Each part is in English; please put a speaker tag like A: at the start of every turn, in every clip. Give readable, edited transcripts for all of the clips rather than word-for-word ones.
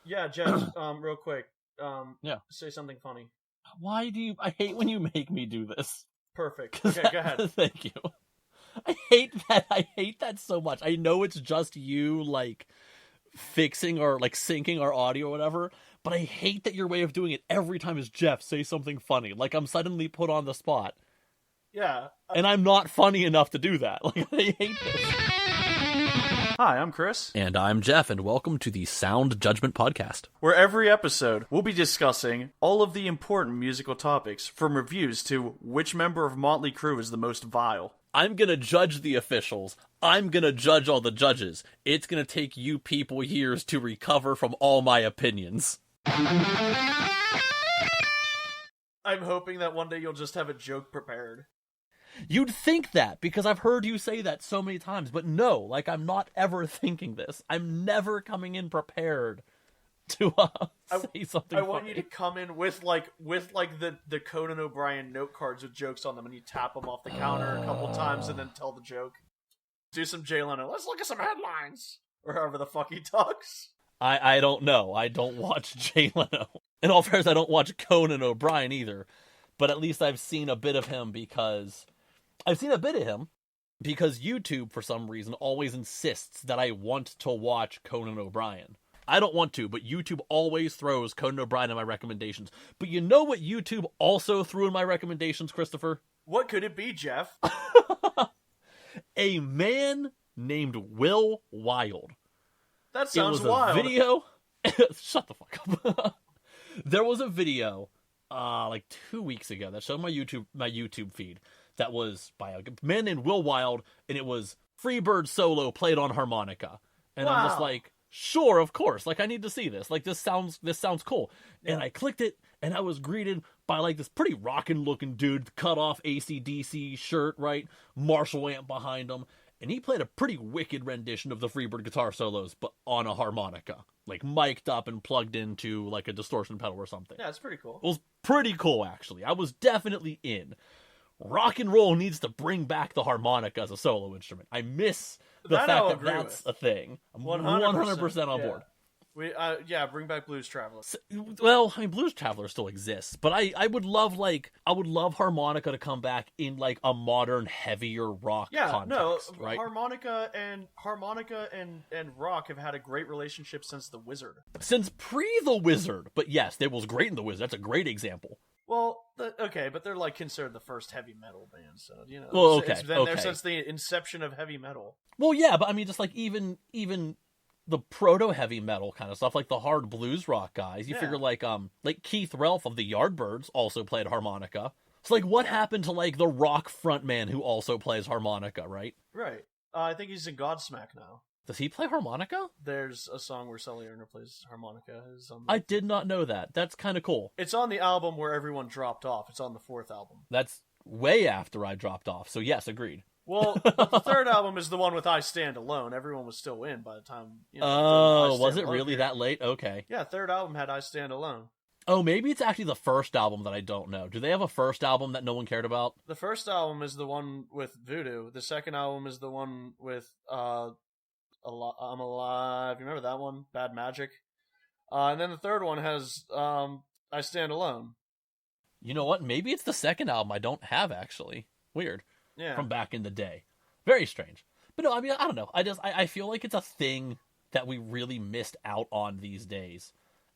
A: Yeah, Jeff. Real quick.
B: Yeah.
A: Say something funny.
B: Why do you? I hate when you make me do this.
A: Perfect. Okay, go ahead.
B: Thank you. I hate that. I hate that so much. I know it's just you, like, fixing or like syncing our audio or whatever, but I hate that your way of doing it every time is Jeff, say something funny. Like I'm suddenly put on the spot.
A: Yeah.
B: And I'm not funny enough to do that. Like, I hate this.
A: Hi, I'm Chris.
B: And I'm Jeff, and welcome to the Sound Judgment Podcast,
A: where every episode we'll be discussing all of the important musical topics, from reviews to which member of Motley Crue is the most vile.
B: I'm gonna judge the officials. I'm gonna judge all the judges. It's gonna take you people years to recover from all my opinions.
A: I'm hoping that one day you'll just have a joke prepared.
B: You'd think that, because I've heard you say that so many times, but no, like, I'm not ever thinking this. I'm never coming in prepared to say something
A: I want
B: funny.
A: you to come in with the Conan O'Brien note cards with jokes on them, and you tap them off the counter a couple times and then tell the joke. Do some Jay Leno. Let's look at some headlines. Or however the fuck he talks.
B: I don't know. I don't watch Jay Leno. In all fairness, I don't watch Conan O'Brien either. But at least I've seen a bit of him because YouTube, for some reason, always insists that I want to watch Conan O'Brien. I don't want to, but YouTube always throws Conan O'Brien in my recommendations. But you know what YouTube also threw in my recommendations, Christopher?
A: What could it be, Jeff?
B: A man named Will Wild.
A: That sounds
B: wild.
A: wild.
B: Video. Shut the fuck up. There was a video, like 2 weeks ago, that showed my YouTube feed. That was by a man named Will Wild, and it was Freebird solo played on harmonica. And
A: wow.
B: I'm just like, sure, of course. Like, I need to see this. Like, this sounds cool. Yeah. And I clicked it, and I was greeted by, like, this pretty rockin' looking dude, cut off AC/DC shirt, right? Marshall amp behind him. And he played a pretty wicked rendition of the Freebird guitar solos, but on a harmonica. Like, mic'd up and plugged into, like, a distortion pedal or something.
A: Yeah, it's pretty cool.
B: It was pretty cool, actually. I was definitely in. Rock and roll needs to bring back the harmonica as a solo instrument. I miss the fact that that's a thing. I'm 100% on board.
A: Bring back Blues Traveler.
B: Well, I mean, Blues Traveler still exists, but I would love harmonica to come back in like a modern, heavier rock context, right?
A: Harmonica and rock have had a great relationship since The Wizard.
B: Since pre-The Wizard, but yes, it was great in The Wizard. That's a great example.
A: Well, okay, but they're like considered the first heavy metal band, so you know.
B: Well,
A: it's been there since the inception of heavy metal.
B: Well, yeah, but I mean, just like even the proto-heavy metal kind of stuff, like the hard blues rock guys, you figure like Keith Relf of the Yardbirds also played harmonica. So like, what happened to like the rock frontman who also plays harmonica, right?
A: Right. I think he's in Godsmack now.
B: Does he play harmonica?
A: There's a song where Sully Erna plays harmonica.
B: I did not know that. That's kind of cool.
A: It's on the album where everyone dropped off. It's on the 4th album.
B: That's way after I dropped off, so yes, agreed.
A: Well, the 3rd album is the one with I Stand Alone. Everyone was still in by the time...
B: was it really that late? Okay.
A: Yeah, 3rd album had I Stand Alone.
B: Oh, maybe it's actually the first album that I don't know. Do they have a first album that no one cared about?
A: The first album is the one with Voodoo. The second album is the one with... I'm Alive. You remember that one? Bad Magic. And then the 3rd one has I Stand Alone.
B: You know what? Maybe it's the second album I don't have, actually. Weird.
A: Yeah.
B: From back in the day. Very strange. But no, I mean, I don't know. I feel like it's a thing that we really missed out on these days,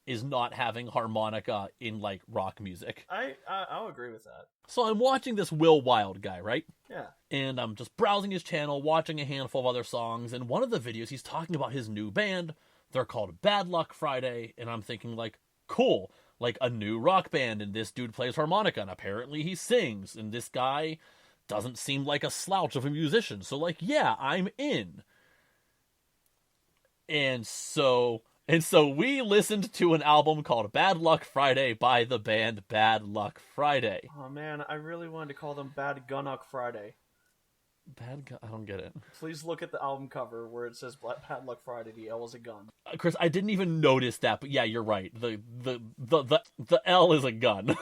B: is not having harmonica in, like, rock music.
A: I'll agree with that.
B: So I'm watching this Will Wild guy, right?
A: Yeah.
B: And I'm just browsing his channel, watching a handful of other songs, and one of the videos he's talking about his new band. They're called Bad Luck Friday, and I'm thinking, like, cool, like a new rock band, and this dude plays harmonica, and apparently he sings, and this guy doesn't seem like a slouch of a musician, so, like, yeah, I'm in. And so we listened to an album called Bad Luck Friday by the band Bad Luck Friday.
A: Oh man, I really wanted to call them Bad Gunnock Friday.
B: I don't get it.
A: Please look at the album cover where it says Bad Luck Friday. The L is a gun.
B: Chris, I didn't even notice that, but yeah, you're right. The L is a gun.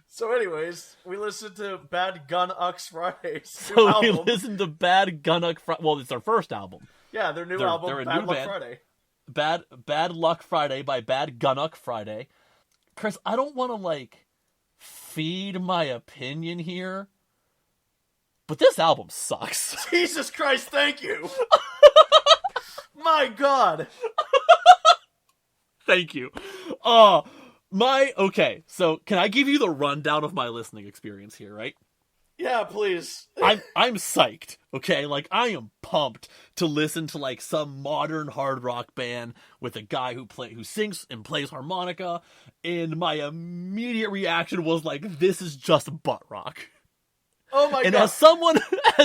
A: So anyways, we listened to Bad Gunnock Friday's
B: So
A: album.
B: we listened to Bad Gunnock Friday. Well, it's their first album.
A: Yeah, their new album,
B: they're a
A: Bad
B: new
A: Luck
B: band.
A: Friday.
B: Bad Luck Friday by Bad Gunnock Friday. Chris, I don't want to, like, feed my opinion here, but this album sucks.
A: Jesus Christ, thank you! My God!
B: Thank you. Okay, so can I give you the rundown of my listening experience here, right?
A: Yeah, please.
B: I'm psyched, okay? Like, I am pumped to listen to, like, some modern hard rock band with a guy who sings and plays harmonica, and my immediate reaction was like, this is just butt rock.
A: Oh my
B: God. And as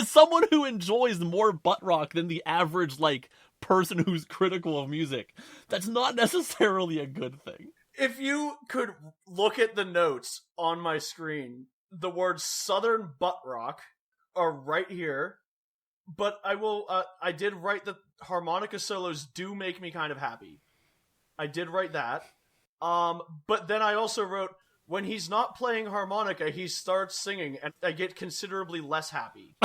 B: someone who enjoys more butt rock than the average, like, person who's critical of music, that's not necessarily a good thing.
A: If you could look at the notes on my screen, the words Southern Butt Rock are right here, but I did write that harmonica solos do make me kind of happy. I did write that. But then I also wrote, when he's not playing harmonica, he starts singing, and I get considerably less happy.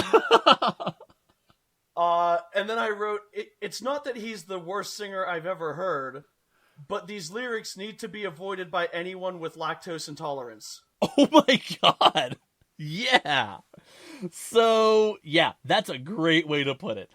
A: And then I wrote, it's not that he's the worst singer I've ever heard, but these lyrics need to be avoided by anyone with lactose intolerance.
B: Oh my God. Yeah. So, yeah, that's a great way to put it.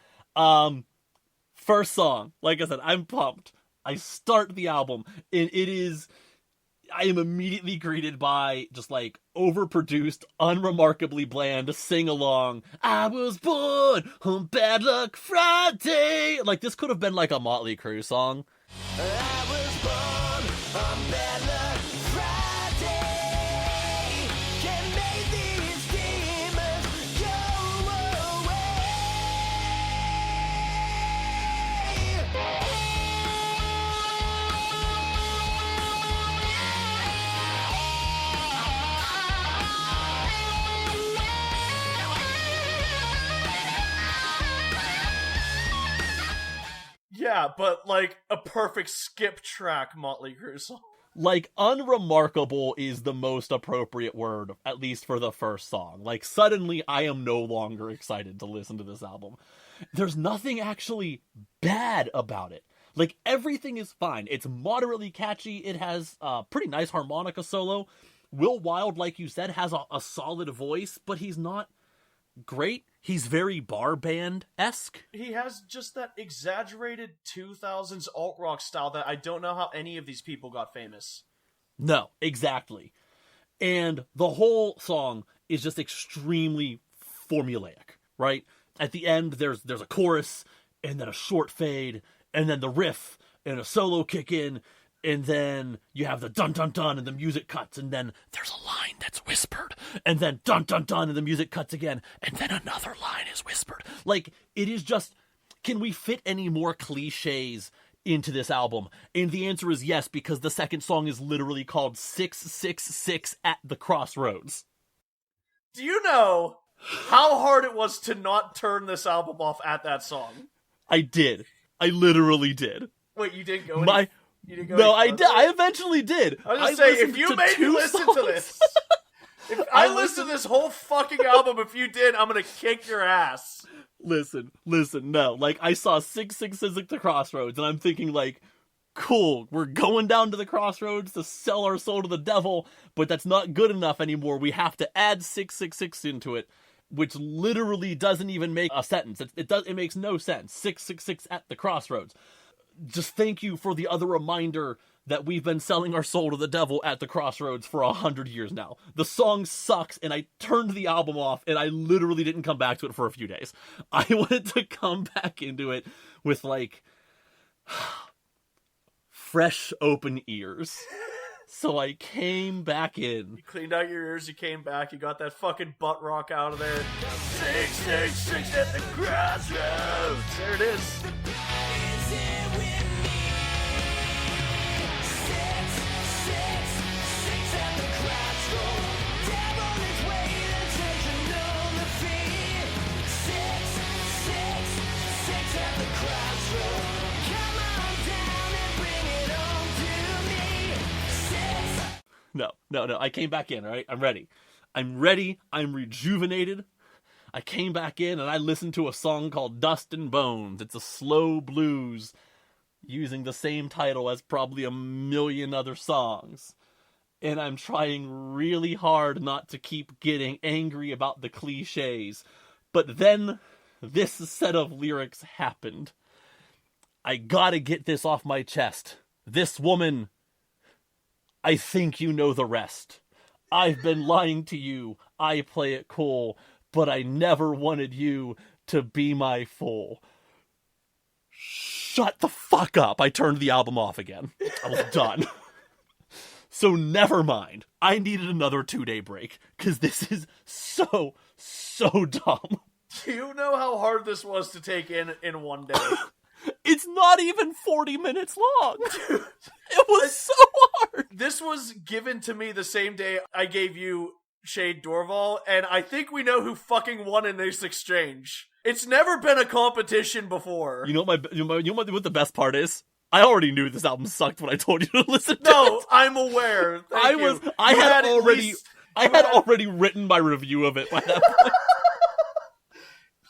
B: First song, like I said, I'm pumped. I start the album, and I am immediately greeted by just, like, overproduced, unremarkably bland sing-along. I was born on Bad Luck Friday. Like, this could have been, like, a Motley Crue song. I was born on Bad Luck Friday. Can make these demons go away.
A: Yeah, but, like, a perfect skip track Motley Crue song.
B: Like, unremarkable is the most appropriate word, at least for the first song. Like, suddenly I am no longer excited to listen to this album. There's nothing actually bad about it. Like, everything is fine. It's moderately catchy. It has a pretty nice harmonica solo. Will Wild, like you said, has a solid voice, but he's not great. He's very bar band-esque.
A: He has just that exaggerated 2000s alt-rock style that I don't know how any of these people got famous.
B: No, exactly. And the whole song is just extremely formulaic, right? At the end, there's a chorus, and then a short fade, and then the riff, and a solo kick in, and then you have the dun-dun-dun, and the music cuts, and then there's a line that's whispered, and then dun-dun-dun, and the music cuts again, and then another line is whispered. Like, it is just, can we fit any more cliches into this album? And the answer is yes, because the second song is literally called 666 at the Crossroads.
A: Do you know how hard it was to not turn this album off at that song?
B: I did. I literally did.
A: Wait, you didn't go
B: No, I did. I eventually did.
A: I was just saying, if you made me listen to this, if I listened to this whole fucking album, if you did, I'm gonna kick your ass.
B: Listen, no. Like, I saw 666 at the Crossroads, and I'm thinking, like, cool, we're going down to the Crossroads to sell our soul to the devil, but that's not good enough anymore. We have to add 666 into it, which literally doesn't even make a sentence. It makes no sense. 666 at the Crossroads. Just thank you for the other reminder that we've been selling our soul to the devil at the Crossroads for 100 years now. The song sucks, and I turned the album off, and I literally didn't come back to it for a few days. I wanted to come back into it with, like, fresh, open ears. So I came back in.
A: You cleaned out your ears, you came back, you got that fucking butt rock out of there. 666 at the Crossroads! There it is.
B: No, I came back in, all right? I'm ready. I'm rejuvenated. I came back in and I listened to a song called Dust and Bones. It's a slow blues. using the same title as probably a million other songs. And I'm trying really hard not to keep getting angry about the cliches. But then this set of lyrics happened. I gotta get this off my chest. This woman, I think you know the rest. I've been lying to you. I play it cool, but I never wanted you to be my fool. Shut the fuck up. I turned the album off again. I was done. So never mind. I needed another 2-day break, because this is so dumb.
A: Do you know how hard this was to take in one day?
B: It's not even 40 minutes long. It was so hard.
A: This was given to me the same day I gave you Shade Dorval, and I think we know who fucking won in this exchange. It's never been a competition before.
B: You know what the best part is? I already knew this album sucked when I told you to listen to it.
A: No, I'm aware.
B: I had already written my review of it by that point.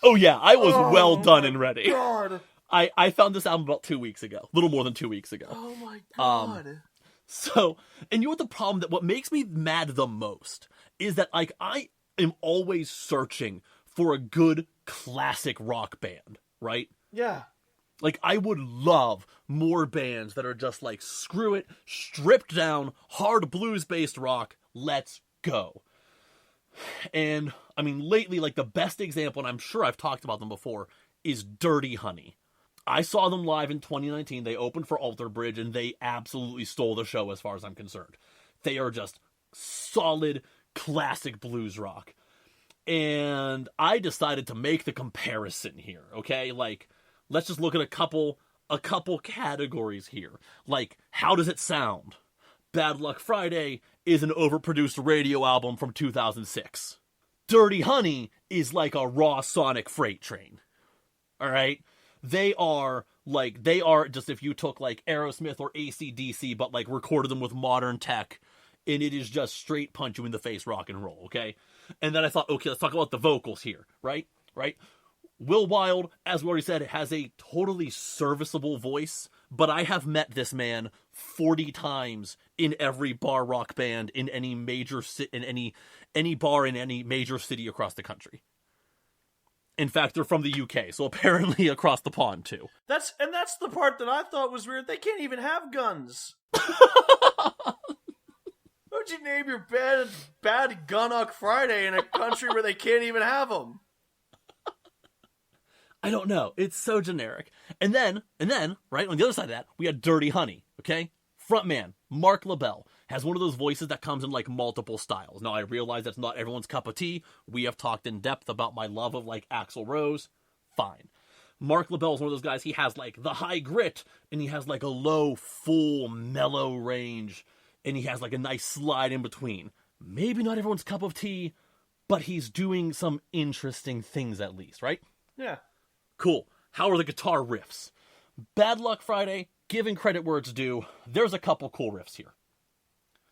B: Oh yeah, I was well done and ready.
A: God.
B: I found this album about 2 weeks ago. A little more than 2 weeks ago.
A: Oh my god.
B: So, and you know what the problem, that what makes me mad the most is that, like, I am always searching for a good classic rock band, right?
A: Yeah.
B: Like, I would love more bands that are just like, screw it, stripped down, hard blues-based rock, let's go. And, I mean, lately, like, the best example, and I'm sure I've talked about them before, is Dirty Honey. I saw them live in 2019. They opened for Alter Bridge, and they absolutely stole the show as far as I'm concerned. They are just solid, classic blues rock. And I decided to make the comparison here, okay? Like, let's just look at a couple categories here. Like, how does it sound? Bad Luck Friday is an overproduced radio album from 2006. Dirty Honey is like a raw sonic freight train. All right? They are just, if you took like Aerosmith or AC/DC, but like recorded them with modern tech, and it is just straight punch you in the face rock and roll, okay? And then I thought, okay, let's talk about the vocals here, right? Will Wilde, as we already said, has a totally serviceable voice, but I have met this man 40 times in every bar rock band in any major any bar in any major city across the country. In fact, they're from the UK, so apparently across the pond too.
A: That's the part that I thought was weird. They can't even have guns. How'd you name your bad Gunnock Friday in a country where they can't even have them?
B: I don't know. It's so generic. And then, right, on the other side of that, we had Dirty Honey, okay? Frontman, Mark LaBelle, has one of those voices that comes in, like, multiple styles. Now, I realize that's not everyone's cup of tea. We have talked in depth about my love of, like, Axl Rose. Fine. Mark LaBelle is one of those guys, he has, like, the high grit, and he has, like, a low, full, mellow range, and he has, like, a nice slide in between. Maybe not everyone's cup of tea, but he's doing some interesting things at least, right?
A: Yeah.
B: Cool. How are the guitar riffs? Bad Luck Friday, giving credit where it's due, there's a couple cool riffs here.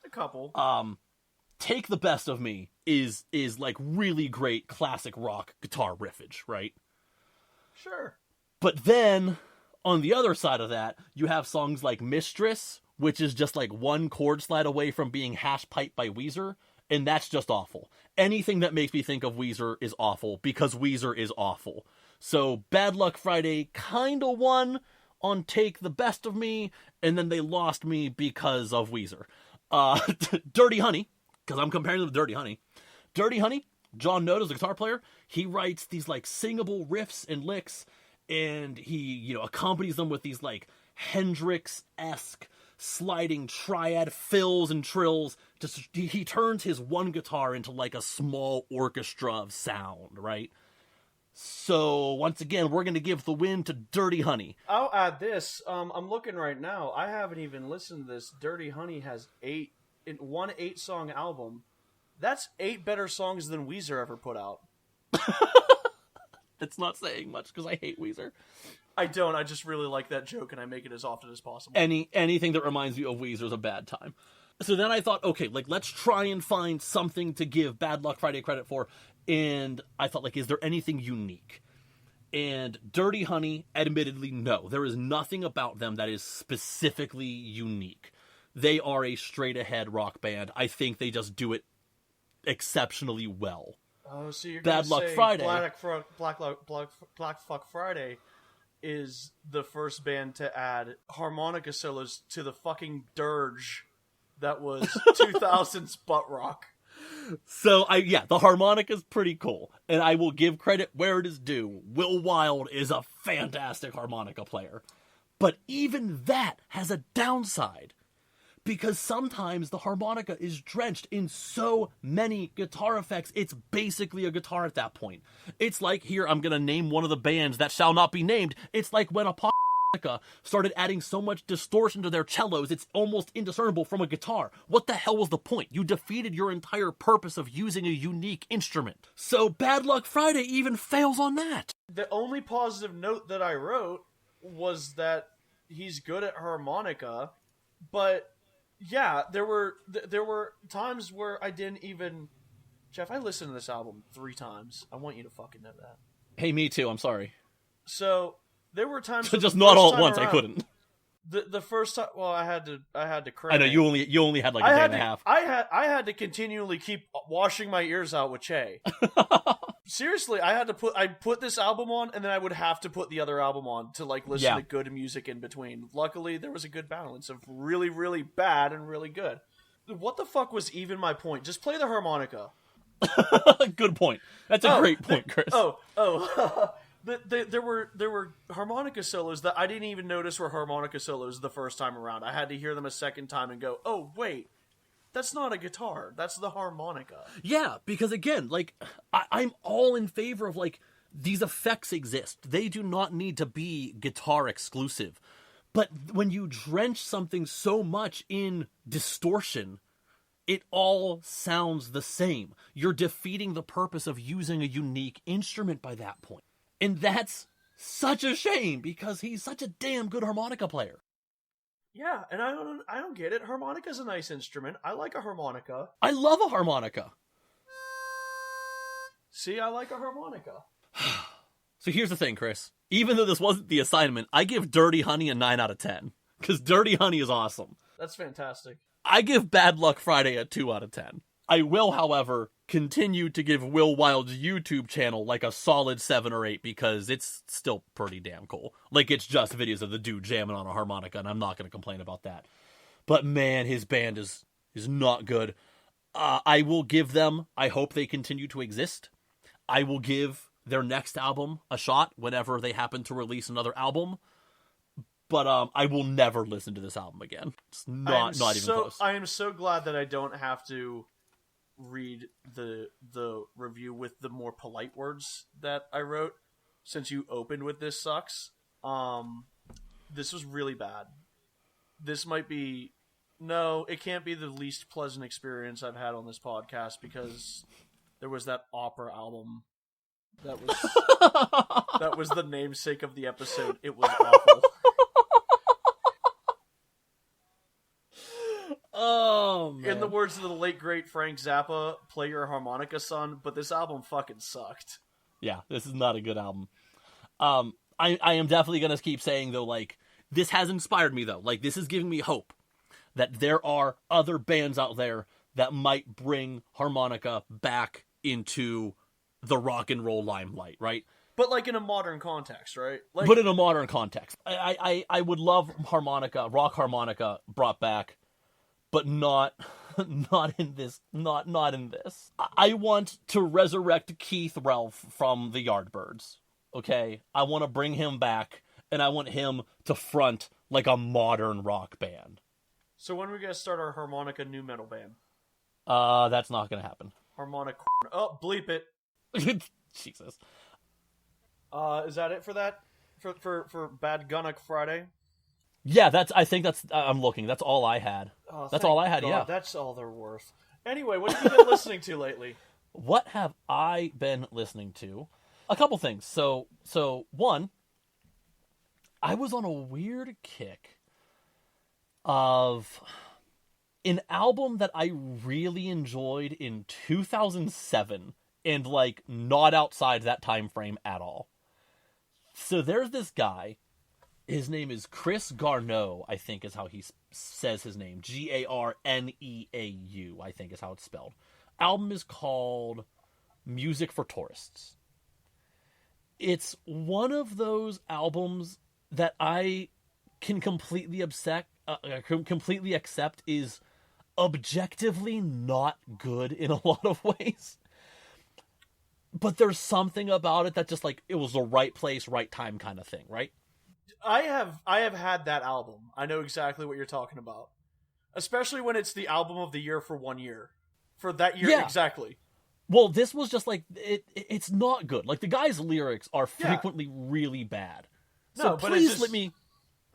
A: A couple.
B: Take the Best of Me is like really great classic rock guitar riffage, right?
A: Sure.
B: But then, on the other side of that, you have songs like Mistress, which is just like one chord slide away from being hash piped by Weezer, and that's just awful. Anything that makes me think of Weezer is awful, because Weezer is awful. So Bad Luck Friday kinda won on Take the Best of Me, and then they lost me because of Weezer. Dirty Honey, because I'm comparing them to Dirty Honey. Dirty Honey, John Noda's the guitar player. He writes these like singable riffs and licks, and he, accompanies them with these like Hendrix-esque sliding triad fills and trills. He turns his one guitar into like a small orchestra of sound, right? So, once again, we're going to give the win to Dirty Honey.
A: I'll add this. I'm looking right now. I haven't even listened to this. Dirty Honey has 8-song album. That's 8 better songs than Weezer ever put out.
B: That's not saying much, because I hate Weezer.
A: I don't. I just really like that joke, and I make it as often as possible.
B: Anything that reminds me of Weezer is a bad time. So then I thought, okay, like, let's try and find something to give Bad Luck Friday credit for. And I thought, like, is there anything unique? And Dirty Honey, admittedly, no. There is nothing about them that is specifically unique. They are a straight-ahead rock band. I think they just do it exceptionally well.
A: Oh, so you're
B: Bad Luck
A: say
B: Friday.
A: Black Fuck Friday is the first band to add harmonica solos to the fucking dirge that was 2000s butt rock.
B: So, the harmonica's pretty cool. And I will give credit where it is due. Will Wild is a fantastic harmonica player. But even that has a downside. Because sometimes the harmonica is drenched in so many guitar effects, it's basically a guitar at that point. It's like, here, I'm going to name one of the bands that shall not be named. It's like when Apocalyptica started adding so much distortion to their cellos, it's almost indiscernible from a guitar. What the hell was the point? You defeated your entire purpose of using a unique instrument. So Bad Luck Friday even fails on that.
A: The only positive note that I wrote was that he's good at harmonica, but... yeah, there were times where I didn't even... Jeff, I listened to this album 3 times. I want you to fucking know that.
B: Hey, me too, I'm sorry.
A: So, there were times...
B: just not all at once, around, I couldn't.
A: The first time... well, I had to credit.
B: I know, you only had like a day and a half.
A: I had to continually keep washing my ears out with Che. Seriously, I put this album on, and then I would have to put the other album on to like listen to good music in between. Luckily, there was a good balance of really, really bad and really good. What the fuck was even my point? Just play the harmonica.
B: Good point. That's a great point, Chris.
A: There were harmonica solos that I didn't even notice were harmonica solos the first time around. I had to hear them a second time and go, oh, wait. That's not a guitar. That's the harmonica.
B: Yeah, because again, like, I'm all in favor of, like, these effects exist. They do not need to be guitar exclusive. But when you drench something so much in distortion, it all sounds the same. You're defeating the purpose of using a unique instrument by that point. And that's such a shame, because he's such a damn good harmonica player.
A: Yeah, and I don't get it. Harmonica's a nice instrument. I like a harmonica.
B: I love a harmonica.
A: See, I like a harmonica.
B: So here's the thing, Chris. Even though this wasn't the assignment, I give Dirty Honey a 9 out of 10. Because Dirty Honey is awesome.
A: That's fantastic.
B: I give Bad Luck Friday a 2 out of 10. I will, however, continue to give Will Wild's YouTube channel like a solid 7 or 8 because it's still pretty damn cool. Like, it's just videos of the dude jamming on a harmonica, and I'm not going to complain about that. But man, his band is not good. I will give them, I hope they continue to exist. I will give their next album a shot whenever they happen to release another album. But I will never listen to this album again. It's not even close.
A: I am so glad that I don't have to read the review with the more polite words that I wrote, since you opened with "this sucks." This was really bad. This might be... no, it can't be the least pleasant experience I've had on this podcast, because there was that opera album that was the namesake of the episode. It was awful.
B: Oh, man.
A: In the words of the late great Frank Zappa, play your harmonica, son, but this album fucking sucked.
B: Yeah, this is not a good album. I am definitely going to keep saying, though, like, this has inspired me, though. Like, this is giving me hope that there are other bands out there that might bring harmonica back into the rock and roll limelight, right?
A: But, like, in a modern context, right? Like,
B: but in a modern context. I would love harmonica, rock harmonica brought back, but not in this. Not in this. I want to resurrect Keith Ralph from the Yardbirds. Okay, I want to bring him back, and I want him to front like a modern rock band.
A: So when are we gonna start our harmonica new metal band?
B: That's not gonna happen.
A: Harmonica. Oh, bleep it.
B: Jesus.
A: Is that it for that? For Bad Gunnock Friday?
B: Yeah, I'm looking. That's all I had.
A: Oh,
B: that's all I had,
A: God,
B: yeah.
A: That's all they're worth. Anyway, what have you been listening to lately?
B: What have I been listening to? A couple things. So one, I was on a weird kick of an album that I really enjoyed in 2007 and, like, not outside that time frame at all. So there's this guy. His name is Chris Garneau, I think is how he says his name. Garneau, I think is how it's spelled. Album is called Music for Tourists. It's one of those albums that I can completely accept is objectively not good in a lot of ways. But there's something about it that just like, it was the right place, right time kind of thing, right?
A: I have had that album. I know exactly what you're talking about. Especially when it's the album of the year for 1 year. For that year, exactly.
B: Well, this was just like, it's not good. Like, the guy's lyrics are frequently really bad. So
A: no, but
B: please let me...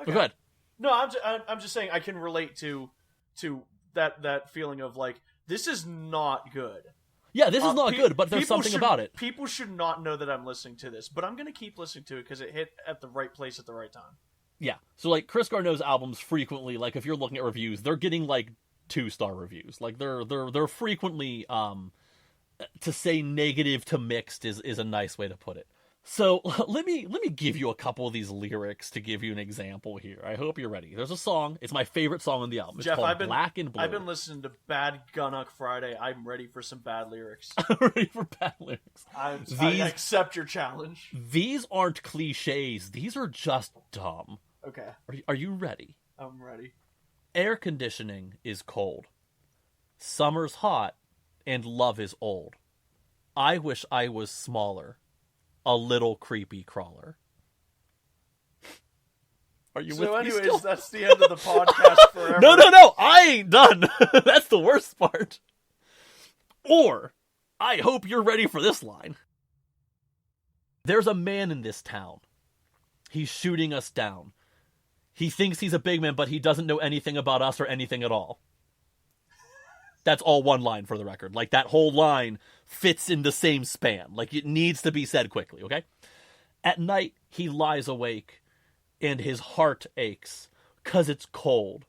A: Okay.
B: Go ahead.
A: No, I'm just saying I can relate to that feeling of like, this is not good.
B: Yeah, this is not good, but there's something about it.
A: People should not know that I'm listening to this, but I'm going to keep listening to it because it hit at the right place at the right time.
B: Yeah. So, like, Chris Garneau's albums frequently, like, if you're looking at reviews, they're getting, like, 2-star reviews. Like, they're frequently, to say negative to mixed is a nice way to put it. So, let me give you a couple of these lyrics to give you an example here. I hope you're ready. There's a song. It's my favorite song on the album. It's called Black and Blue.
A: I've been listening to Bad Gunnock Friday. I'm ready for some bad lyrics.
B: Ready for bad lyrics.
A: I accept your challenge.
B: These aren't cliches. These are just dumb.
A: Okay.
B: Are you ready?
A: I'm ready.
B: Air conditioning is cold. Summer's hot, and love is old. I wish I was smaller. A little creepy crawler. Are you with me still?
A: That's the end of the podcast forever.
B: No, I ain't done. That's the worst part. Or, I hope you're ready for this line. There's a man in this town. He's shooting us down. He thinks he's a big man, but he doesn't know anything about us or anything at all. That's all one line for the record. Like, that whole line fits in the same span. Like, it needs to be said quickly, okay? At night, he lies awake, and his heart aches, 'cause it's cold.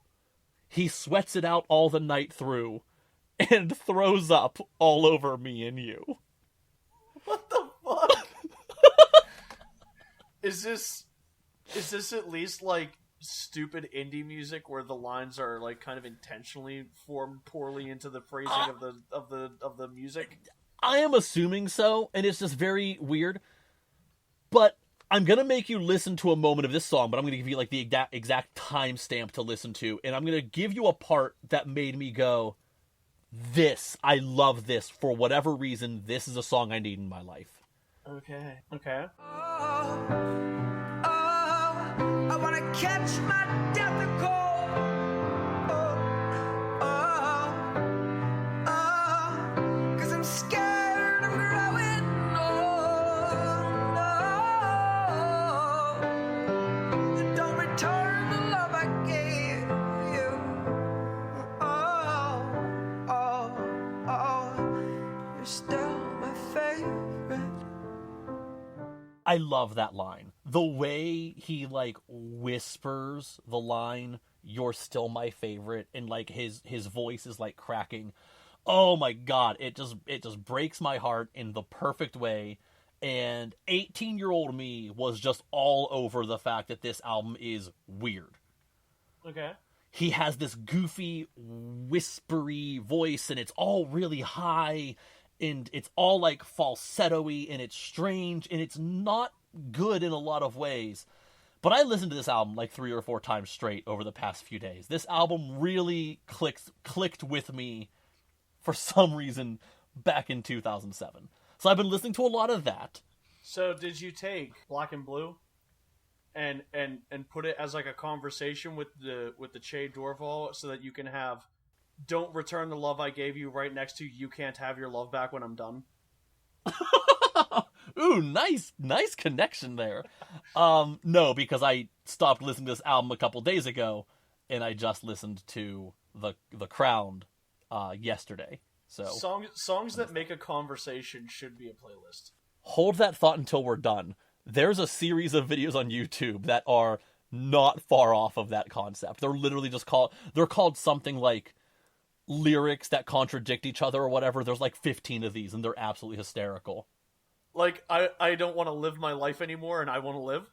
B: He sweats it out all the night through, and throws up all over me and you.
A: What the fuck? Is this at least, like, stupid indie music where the lines are like kind of intentionally formed poorly into the phrasing of the music?
B: I am assuming so, and it's just very weird. But I'm gonna make you listen to a moment of this song, but I'm gonna give you like the exact timestamp to listen to, and I'm gonna give you a part that made me go, "This, I love this for whatever reason. This is a song I need in my life."
A: Okay.
C: I wanna catch my death of cold. Cause I'm scared I'm growing old. Don't return the love I gave you. You're still my favorite.
B: I love that line. The way he, like, whispers the line, "You're still my favorite," and, like, his voice is, like, cracking. Oh, my God. It just breaks my heart in the perfect way. And 18-year-old me was just all over the fact that this album is weird.
A: Okay.
B: He has this goofy, whispery voice, and it's all really high, and it's all, like, falsetto-y, and it's strange, and it's not good in a lot of ways. But I listened to this album like 3 or 4 times straight over the past few days. This album really clicked with me for some reason back in 2007. So I've been listening to a lot of that.
A: So did you take Black and Blue and put it as like a conversation with the Che Dorval so that you can have "Don't return the love I gave you" right next to "You can't have your love back when I'm done"?
B: Ooh, nice connection there. No, because I stopped listening to this album a couple days ago, and I just listened to the Crowned yesterday. So
A: songs that make a conversation should be a playlist.
B: Hold that thought until we're done. There's a series of videos on YouTube that are not far off of that concept. They're literally just called something like lyrics that contradict each other or whatever. There's like 15 of these, and they're absolutely hysterical.
A: Like, I don't want to live my life anymore, and I want to live.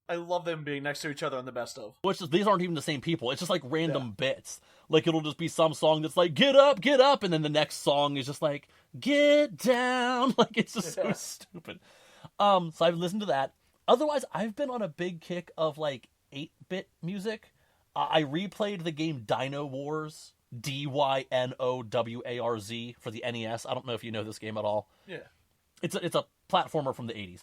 A: I love them being next to each other on the best of.
B: Which is, these aren't even the same people. It's just like random bits. Like it'll just be some song that's like get up, and then the next song is just like get down. Like it's just so stupid. So I've listened to that. Otherwise, I've been on a big kick of like 8-bit music. I replayed the game Dino Wars, DYNOWARZ for the NES. I don't know if you know this game at all.
A: Yeah.
B: It's a platformer from the 80s.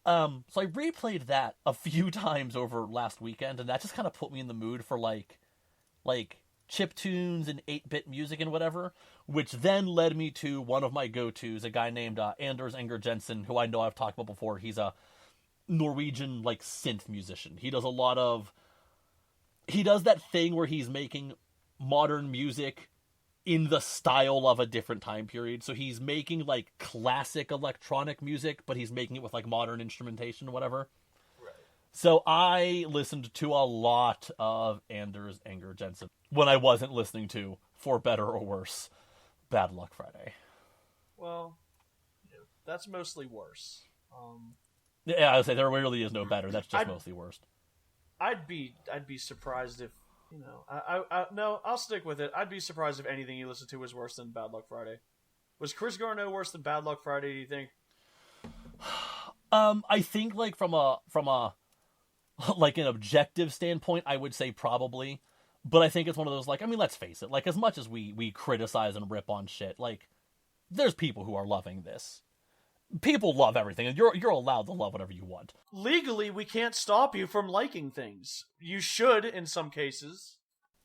B: So I replayed that a few times over last weekend, and that just kind of put me in the mood for like chiptunes and 8-bit music and whatever, which then led me to one of my go-tos, a guy named Anders Enger Jensen, who I know I've talked about before. He's a Norwegian like synth musician. He does that thing where he's making modern music in the style of a different time period. So he's making like classic electronic music, but he's making it with like modern instrumentation or whatever. Right. So I listened to a lot of Anders Enger Jensen when I wasn't listening to, for better or worse, Bad Luck Friday.
A: Well, that's mostly worse.
B: Yeah, I would say there really is no better. That's just mostly worse.
A: I'd be surprised if, I'll stick with it. I'd be surprised if anything you listen to was worse than Bad Luck Friday. Was Chris Garneau worse than Bad Luck Friday, do you think?
B: I think like from a like an objective standpoint, I would say probably. But I think it's one of those, like, I mean, let's face it, like as much as we criticize and rip on shit, like there's people who are loving this. People love everything, and you're allowed to love whatever you want.
A: Legally, we can't stop you from liking things. You should, in some cases.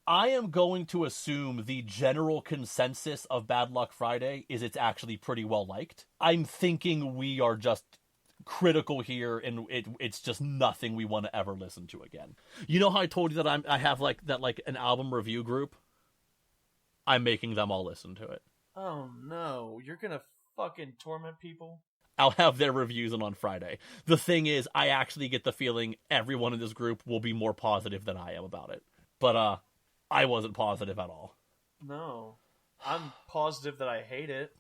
B: I am going to assume the general consensus of Bad Luck Friday is it's actually pretty well liked. I'm thinking we are just critical here, and it's just nothing we want to ever listen to again. You know how I told you that I have like an album review group? I'm making them all listen to it.
A: Oh no, you're gonna fucking torment people?
B: I'll have their reviews on Friday. The thing is, I actually get the feeling everyone in this group will be more positive than I am about it. But, I wasn't positive at all.
A: No. I'm positive that I hate it.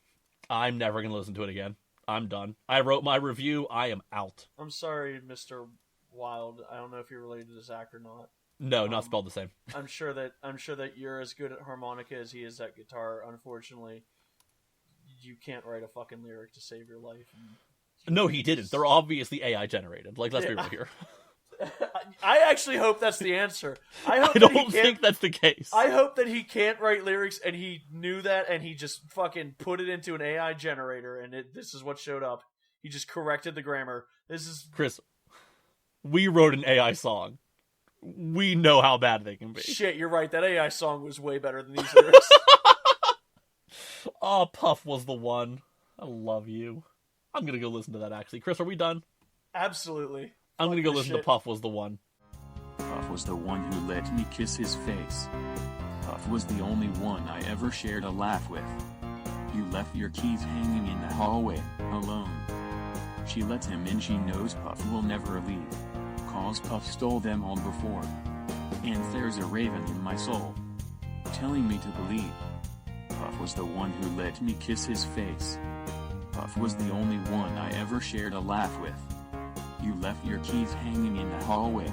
B: I'm never going to listen to it again. I'm done. I wrote my review. I am out.
A: I'm sorry, Mr. Wild. I don't know if you're related to Zach or not.
B: No, not spelled the same.
A: I'm sure that you're as good at harmonica as he is at guitar. Unfortunately, you can't write a fucking lyric to save your life.
B: No, he didn't. They're obviously AI generated. Like, let's be real here.
A: I actually hope that's the answer.
B: I don't think that's the case.
A: I hope that he can't write lyrics, and he knew that, and he just fucking put it into an AI generator, and this is what showed up. He just corrected the grammar. This is...
B: Chris, we wrote an AI song. We know how bad they can be.
A: Shit, you're right. That AI song was way better than these lyrics.
B: Oh, Puff was the one. I love you. I'm gonna go listen to that, actually. Chris, are we done?
A: Absolutely.
B: I'm gonna go listen to Puff was the one.
D: Puff was the one who let me kiss his face. Puff was the only one I ever shared a laugh with. You left your keys hanging in the hallway, alone. She lets him in, she knows Puff will never leave. Cause Puff stole them all before. And there's a raven in my soul, telling me to believe. Puff was the one who let me kiss his face. Puff was the only one I ever shared a laugh with. You left your keys hanging in the hallway,